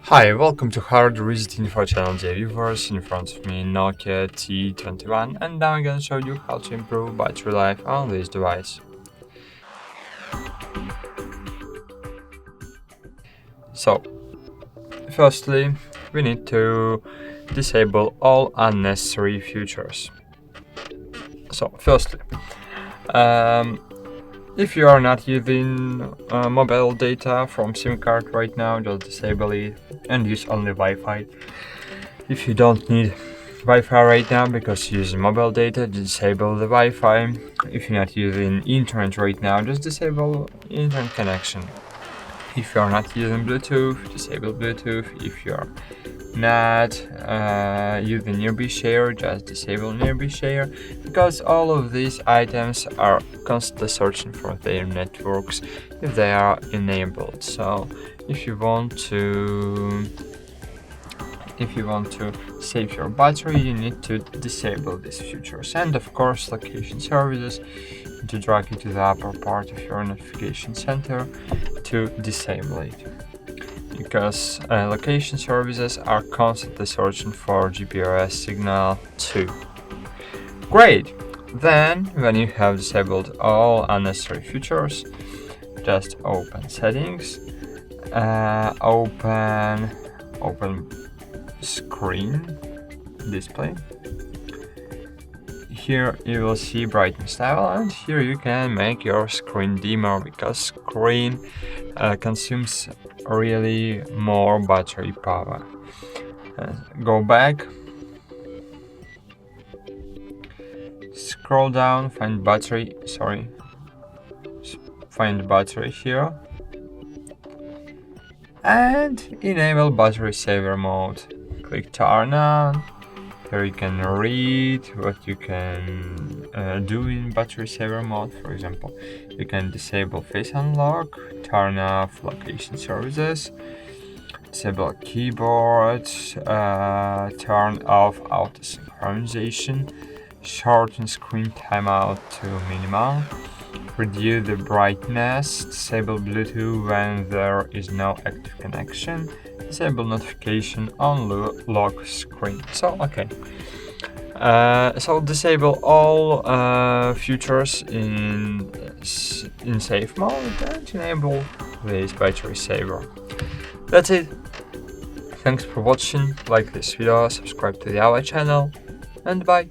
Hi, welcome to HardReset.Info channel, dear viewers. In front of me Nokia T21, and now I'm gonna show you how to improve battery life on this device. So, firstly, we need to disable all unnecessary features. So, firstly, if you are not using mobile data from SIM card right now, just disable it and use only Wi-Fi. If you don't need Wi-Fi right now because you use mobile data, disable the Wi-Fi. If you're not using internet right now, just disable internet connection. If you're not using Bluetooth, disable Bluetooth. If you're not using nearby share, just disable nearby share, because all of these items are constantly searching for their networks if they are enabled. So if you want to save your battery, you need to disable these features. And of course, location services, to drag it to the upper part of your notification center to disable it, because location services are constantly searching for GPS signal too. Great! Then, when you have disabled all unnecessary features, just open settings, open screen display. Here you will see brightness level, and here you can make your screen dimmer, because screen consumes really more battery power. Go back, scroll down, find battery here, and enable battery saver mode. Click turn on. Here you can read what you can do in battery saver mode. For example, you can disable face unlock, turn off location services, disable keyboard, turn off auto synchronization, shorten screen timeout to minimum, reduce the brightness, disable Bluetooth when there is no active connection, disable notification on lock screen. So disable all features in safe mode and enable this battery saver. That's it. Thanks for watching. Like this video, subscribe to our channel, and bye.